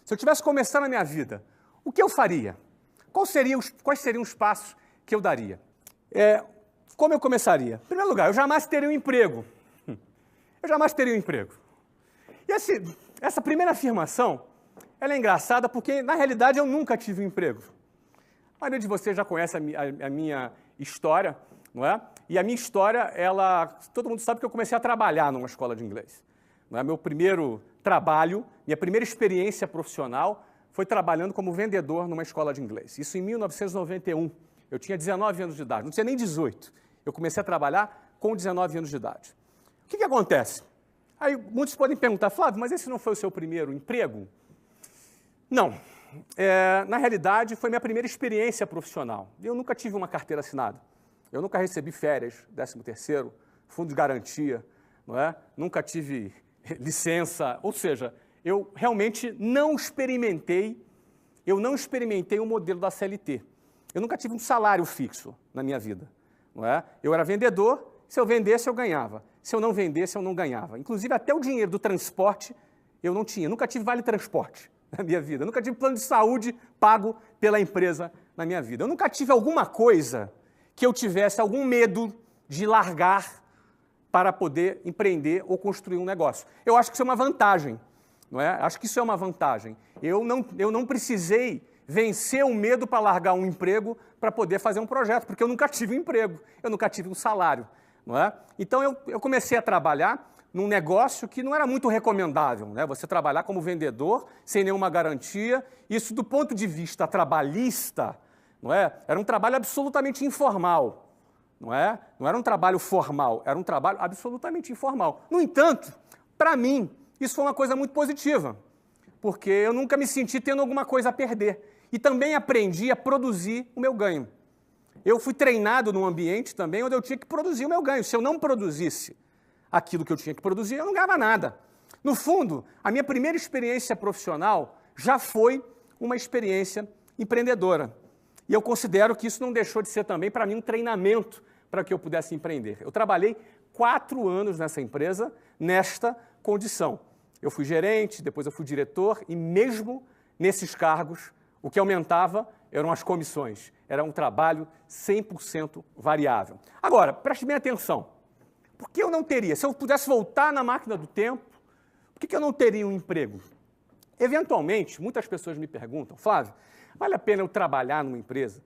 Se eu tivesse começando a minha vida, o que eu faria? Quais seriam os passos que eu daria? Como eu começaria? Em primeiro lugar, eu jamais teria um emprego. Eu jamais teria um emprego. E essa primeira afirmação, ela é engraçada porque, na realidade, eu nunca tive um emprego. A maioria de vocês já conhece a minha história, não é? E a minha história, todo mundo sabe que eu comecei a trabalhar numa escola de inglês. Não é? Meu primeiro trabalho, minha primeira experiência profissional foi trabalhando como vendedor numa escola de inglês. Isso em 1991. Eu tinha 19 anos de idade, não tinha nem 18. Eu comecei a trabalhar com 19 anos de idade. O que acontece? Aí muitos podem perguntar, Flávio, mas esse não foi o seu primeiro emprego? Não. Na realidade, foi minha primeira experiência profissional. Eu nunca tive uma carteira assinada. Eu nunca recebi férias, 13º, fundo de garantia, não é? Nunca tive licença, ou seja, eu realmente não experimentei o modelo da CLT. Eu nunca tive um salário fixo na minha vida, não é? Eu era vendedor, se eu vendesse, eu ganhava. Se eu não vendesse, eu não ganhava. Inclusive, até o dinheiro do transporte eu não tinha. Nunca tive vale transporte na minha vida. Nunca tive plano de saúde pago pela empresa na minha vida. Eu nunca tive alguma coisa que eu tivesse algum medo de largar para poder empreender ou construir um negócio. Eu acho que isso é uma vantagem, não é? Acho que isso é uma vantagem. Eu não precisei vencer o medo para largar um emprego para poder fazer um projeto, porque eu nunca tive um emprego, eu nunca tive um salário, não é? Então eu comecei a trabalhar num negócio que não era muito recomendável, né? Você trabalhar como vendedor sem nenhuma garantia, isso do ponto de vista trabalhista, não é? Era um trabalho absolutamente informal. Não era um trabalho formal, era um trabalho absolutamente informal. No entanto, para mim, isso foi uma coisa muito positiva, porque eu nunca me senti tendo alguma coisa a perder. E também aprendi a produzir o meu ganho. Eu fui treinado num ambiente também onde eu tinha que produzir o meu ganho. Se eu não produzisse aquilo que eu tinha que produzir, eu não ganhava nada. No fundo, a minha primeira experiência profissional já foi uma experiência empreendedora. E eu considero que isso não deixou de ser também, para mim, um treinamento para que eu pudesse empreender. Eu trabalhei 4 anos nessa empresa, nesta condição. Eu fui gerente, depois eu fui diretor, e mesmo nesses cargos, o que aumentava eram as comissões. Era um trabalho 100% variável. Agora, preste bem atenção. Por que eu não teria? Se eu pudesse voltar na máquina do tempo, por que eu não teria um emprego? Eventualmente, muitas pessoas me perguntam, Flávio, vale a pena eu trabalhar numa empresa,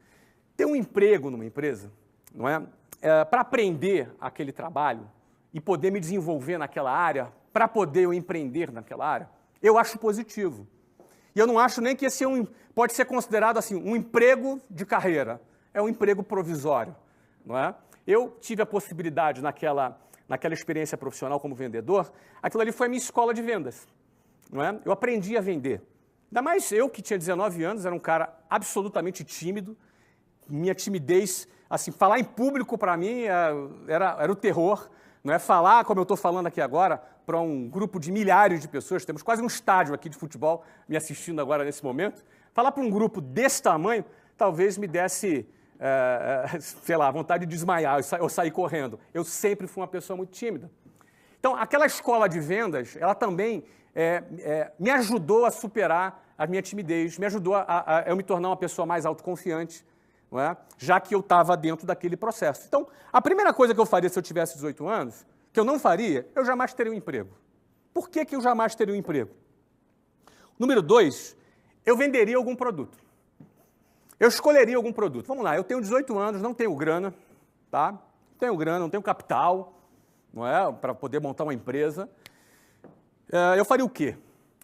ter um emprego numa empresa, não é? Para aprender aquele trabalho e poder me desenvolver naquela área, para poder eu empreender naquela área? Eu acho positivo. E eu não acho nem que esse pode ser considerado assim, um emprego de carreira. É um emprego provisório, não é? Eu tive a possibilidade naquela experiência profissional como vendedor, aquilo ali foi a minha escola de vendas, não é? Eu aprendi a vender. Ainda mais eu, que tinha 19 anos, era um cara absolutamente tímido. Minha timidez, assim, falar em público para mim era o terror. Não é falar, como eu estou falando aqui agora, para um grupo de milhares de pessoas, temos quase um estádio aqui de futebol me assistindo agora nesse momento. Falar para um grupo desse tamanho, talvez me desse, sei lá, vontade de desmaiar ou sair correndo. Eu sempre fui uma pessoa muito tímida. Então, aquela escola de vendas, ela também me ajudou a superar a minha timidez, me ajudou a eu me tornar uma pessoa mais autoconfiante, não é? Já que eu estava dentro daquele processo. Então, a primeira coisa que eu faria se eu tivesse 18 anos, que eu não faria, eu jamais teria um emprego. Por que eu jamais teria um emprego? Número 2, eu venderia algum produto. Eu escolheria algum produto. Vamos lá, eu tenho 18 anos, não tenho grana, tá? Não tenho grana, não tenho capital, não é? Para poder montar uma empresa. Eu faria o quê?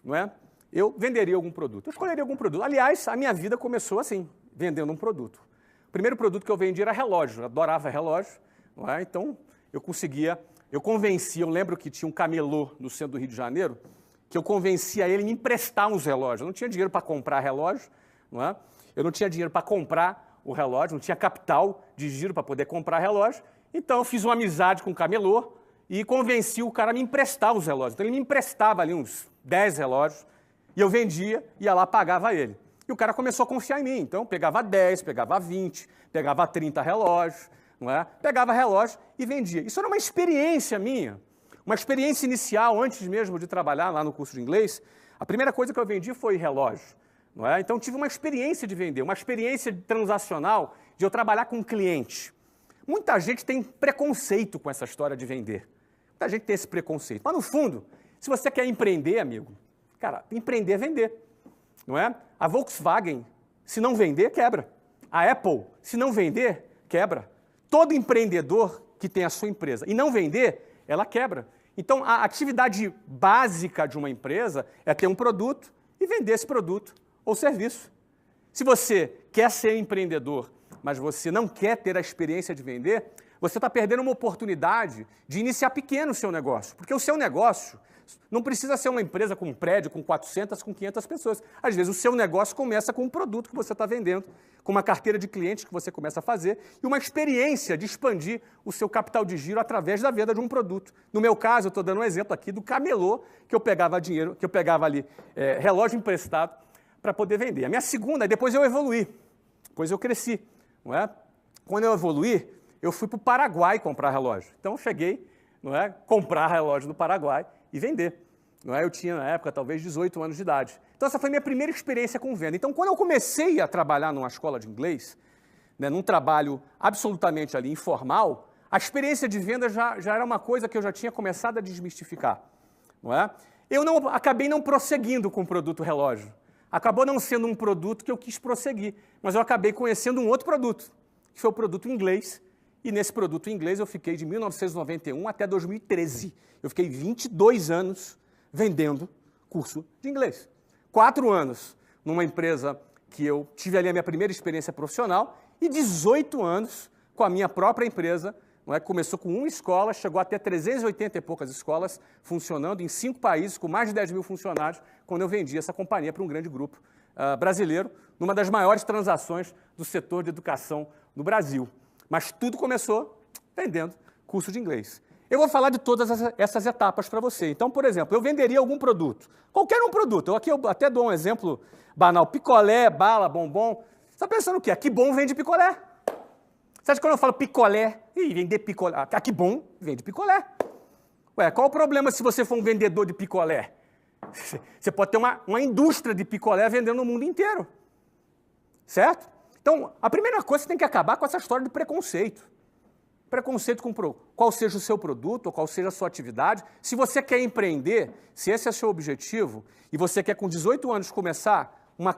Não é? Eu venderia algum produto. Eu escolheria algum produto. Aliás, a minha vida começou assim, vendendo um produto. O primeiro produto que eu vendi era relógio. Eu adorava relógio, não é? Então, eu convencia, eu lembro que tinha um camelô no centro do Rio de Janeiro, que eu convencia ele a me emprestar uns relógios. Eu não tinha dinheiro para comprar relógio, não é? Eu não tinha dinheiro para comprar o relógio, não tinha capital de giro para poder comprar relógio. Então, eu fiz uma amizade com o camelô e convenci o cara a me emprestar os relógios. Então, ele me emprestava ali uns 10 relógios e eu vendia, ia lá, pagava ele. E o cara começou a confiar em mim. Então, pegava 10, pegava 20, pegava 30 relógios, não é? Pegava relógio e vendia. Isso era uma experiência minha, Uma experiência inicial, antes mesmo de trabalhar lá no curso de inglês, a primeira coisa que eu vendi foi relógio. Não é? Então, tive uma experiência de vender, uma experiência transacional de eu trabalhar com um cliente. Muita gente tem preconceito com essa história de vender. Muita gente tem esse preconceito. Mas, no fundo, se você quer empreender, amigo, cara, empreender é vender. Não é? A Volkswagen, se não vender, quebra. A Apple, se não vender, quebra. Todo empreendedor que tem a sua empresa e não vender, ela quebra. Então, a atividade básica de uma empresa é ter um produto e vender esse produto ou serviço. Se você quer ser empreendedor, mas você não quer ter a experiência de vender, você está perdendo uma oportunidade de iniciar pequeno o seu negócio. Porque o seu negócio não precisa ser uma empresa com um prédio, com 400, com 500 pessoas. Às vezes o seu negócio começa com um produto que você está vendendo, com uma carteira de clientes que você começa a fazer e uma experiência de expandir o seu capital de giro através da venda de um produto. No meu caso, eu estou dando um exemplo aqui do camelô, que eu pegava dinheiro, que eu pegava ali relógio emprestado para poder vender. A minha segunda, depois eu evoluí, depois eu cresci. Não é? Quando eu evoluí, eu fui para o Paraguai comprar relógio. Então eu cheguei, não é, comprar relógio no Paraguai e vender. Não é? Eu tinha, na época, talvez 18 anos de idade. Então essa foi a minha primeira experiência com venda. Então quando eu comecei a trabalhar numa escola de inglês, né, num trabalho absolutamente ali informal, a experiência de venda já era uma coisa que eu já tinha começado a desmistificar. Não é? Eu acabei não prosseguindo com o produto relógio. Acabou não sendo um produto que eu quis prosseguir, mas eu acabei conhecendo um outro produto, que foi o produto inglês, e nesse produto inglês eu fiquei de 1991 até 2013. Eu fiquei 22 anos vendendo curso de inglês. 4 anos numa empresa que eu tive ali a minha primeira experiência profissional e 18 anos com a minha própria empresa. Não é? Começou com uma escola, chegou até 380 e poucas escolas, funcionando em 5 países, com mais de 10 mil funcionários, quando eu vendi essa companhia para um grande grupo brasileiro, numa das maiores transações do setor de educação no Brasil. Mas tudo começou vendendo curso de inglês. Eu vou falar de todas essas etapas para você. Então, por exemplo, eu venderia algum produto, qualquer um produto. Aqui eu até dou um exemplo banal, picolé, bala, bombom. Você está pensando o quê? Que bom vende picolé. Você acha que quando eu falo picolé, vender picolé, que bom vende picolé. Ué, qual o problema se você for um vendedor de picolé? Você pode ter uma indústria de picolé vendendo no mundo inteiro. Certo? Então, a primeira coisa, você tem que acabar com essa história de preconceito. Preconceito com qual seja o seu produto, ou qual seja a sua atividade. Se você quer empreender, se esse é o seu objetivo, e você quer com 18 anos começar uma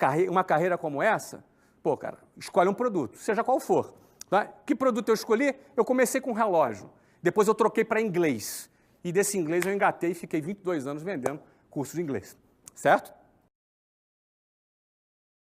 carreira como essa, pô, cara, escolhe um produto, seja qual for. Tá? Que produto eu escolhi? Eu comecei com relógio. Depois eu troquei para inglês. E desse inglês eu engatei e fiquei 22 anos vendendo curso de inglês. Certo?